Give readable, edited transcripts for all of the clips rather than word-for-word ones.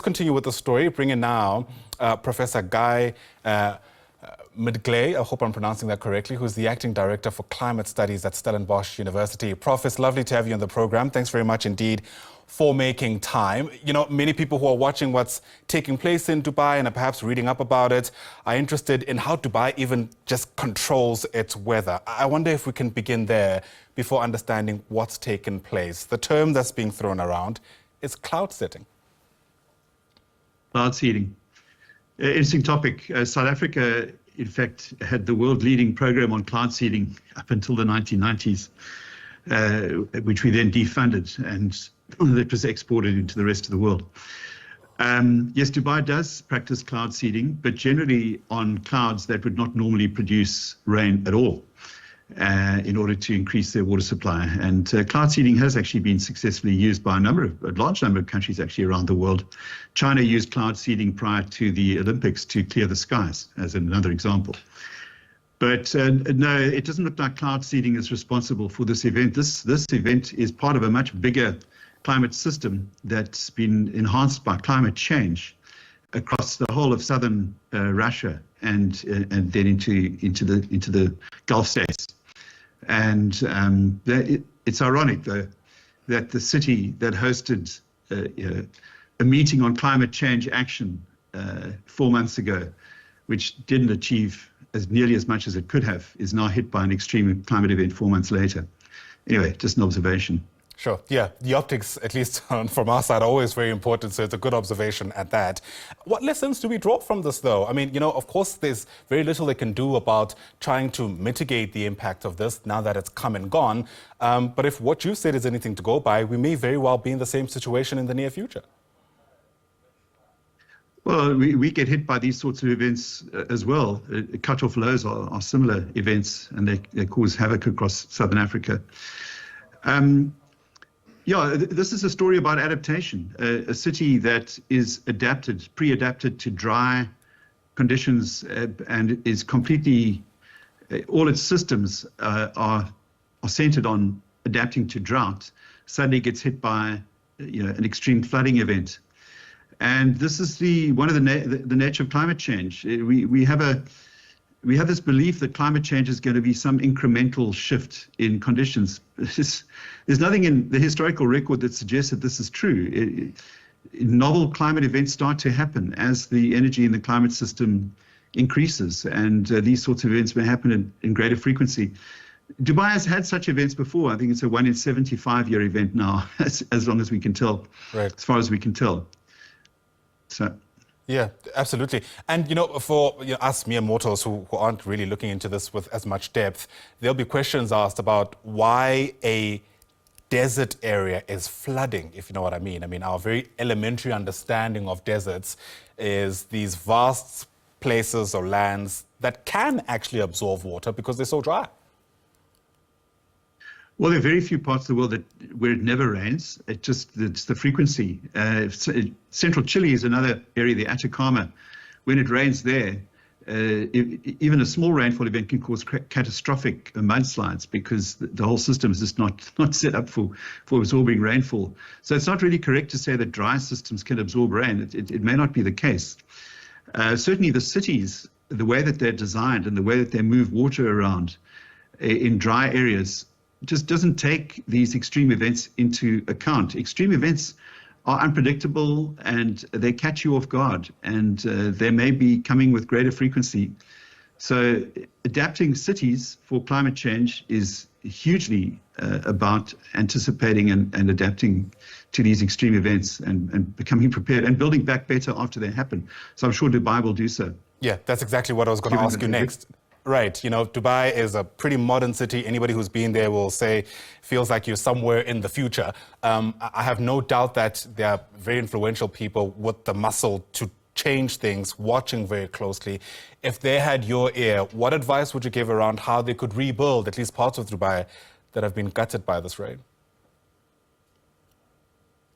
continue with the story, bring in now Professor Guy Midgley, I hope I'm pronouncing that correctly, who's the Acting Director for Climate Studies at Stellenbosch University. Prof, it's lovely to have you on the program. Thanks very much indeed for making time. You know, many people who are watching what's taking place in Dubai and are perhaps reading up about it are interested in how Dubai even just controls its weather. I wonder if we can begin there before understanding what's taken place. The term that's being thrown around is cloud seeding. Cloud seeding. Interesting topic. South Africa, in fact, had the world-leading program on cloud seeding up until the 1990s, which we then defunded, and that was exported into the rest of the world. Yes, Dubai does practice cloud seeding, but generally on clouds that would not normally produce rain at all, in order to increase their water supply. And cloud seeding has actually been successfully used by a large number of countries actually around the world. China used cloud seeding prior to the Olympics to clear the skies, as another example. But no, it doesn't look like cloud seeding is responsible for this event. This event is part of a much bigger climate system that's been enhanced by climate change across the whole of southern Russia and then into the Gulf states. And it's ironic, though, that the city that hosted a meeting on climate change action 4 months ago, which didn't achieve nearly as much as it could have, is now hit by an extreme climate event 4 months later. Anyway, just an observation. Sure. Yeah, the optics, at least from our side, are always very important, so it's a good observation at that. What lessons do we draw from this, though? I mean, you know, of course, there's very little they can do about trying to mitigate the impact of this now that it's come and gone. But if what you said is anything to go by, we may very well be in the same situation in the near future. Well, we get hit by these sorts of events as well. Cut-off lows are similar events, and they cause havoc across southern Africa. Yeah, this is a story about adaptation. A city that is pre-adapted to dry conditions and is completely, all its systems are centered on adapting to drought, suddenly gets hit by an extreme flooding event. And this is one of the nature of climate change. We have this belief that climate change is going to be some incremental shift in conditions. There's nothing in the historical record that suggests that this is true. Novel climate events start to happen as the energy in the climate system increases, and these sorts of events may happen in greater frequency. Dubai has had such events before. I think it's a 1 in 75-year event now, as long as we can tell, right. As far as we can tell. So. Yeah, absolutely. And, for us mere mortals who aren't really looking into this with as much depth, there'll be questions asked about why a desert area is flooding, if you know what I mean. I mean, our very elementary understanding of deserts is these vast places or lands that can actually absorb water because they're so dry. Well, there are very few parts of the world where it never rains. It's the frequency. Central Chile is another area, the Atacama. When it rains there, even a small rainfall event can cause catastrophic mudslides because the whole system is just not set up for absorbing rainfall. So it's not really correct to say that dry systems can absorb rain. It may not be the case. Certainly the cities, the way that they're designed and the way that they move water around in dry areas just doesn't take these extreme events into account. Extreme events are unpredictable and they catch you off guard, and they may be coming with greater frequency. So adapting cities for climate change is hugely about anticipating and adapting to these extreme events and becoming prepared and building back better after they happen. So I'm sure Dubai will do so. Yeah, that's exactly what I was going to ask you next. Right. Dubai is a pretty modern city. Anybody who's been there will say, feels like you're somewhere in the future. I have no doubt that there are very influential people with the muscle to change things, watching very closely. If they had your ear, what advice would you give around how they could rebuild at least parts of Dubai that have been gutted by this rain?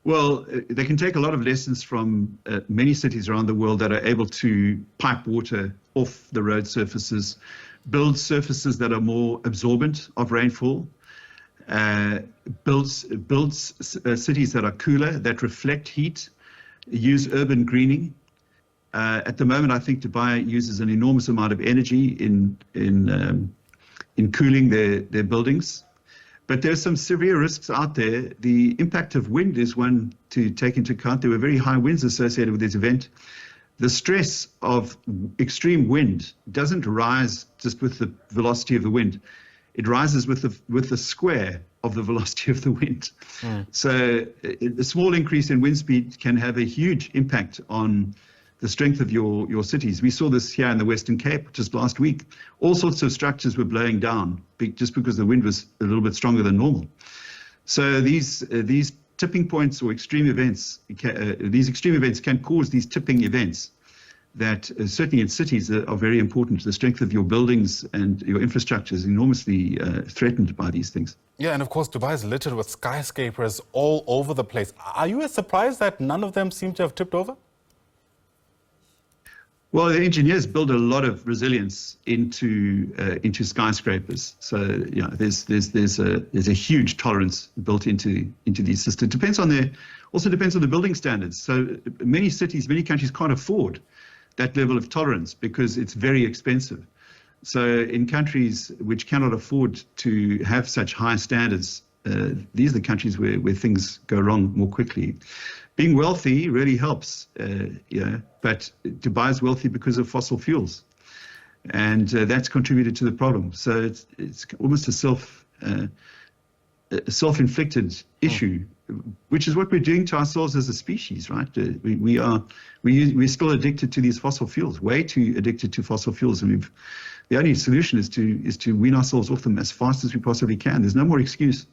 Well, they can take a lot of lessons from many cities around the world that are able to pipe water off the road surfaces, build surfaces that are more absorbent of rainfall, build cities that are cooler, that reflect heat, use urban greening. At the moment, I think Dubai uses an enormous amount of energy in cooling their buildings. But there's some severe risks out there. The impact of wind is one to take into account. There were very high winds associated with this event. The stress of extreme wind doesn't rise just with the velocity of the wind. It rises with the square of the velocity of the wind. So a small increase in wind speed can have a huge impact on the strength of your cities. We saw this here in the Western Cape just last week. All sorts of structures were blowing down just because the wind was a little bit stronger than normal. So these tipping points or extreme events, these extreme events can cause these tipping events that certainly in cities are very important. The strength of your buildings and your infrastructure is enormously threatened by these things. Yeah, and of course, Dubai is littered with skyscrapers all over the place. Are you surprised that none of them seem to have tipped over? Well, the engineers build a lot of resilience into skyscrapers. So there's a huge tolerance built into these systems. Also depends on the building standards. So many cities, many countries can't afford that level of tolerance because it's very expensive. So in countries which cannot afford to have such high standards, these are the countries where things go wrong more quickly. Being wealthy really helps, but Dubai is wealthy because of fossil fuels, and that's contributed to the problem. So it's almost a self-inflicted issue, which is what we're doing to ourselves as a species, right? We're still addicted to these fossil fuels, way too addicted to fossil fuels, and the only solution is to wean ourselves off them as fast as we possibly can. There's no more excuse.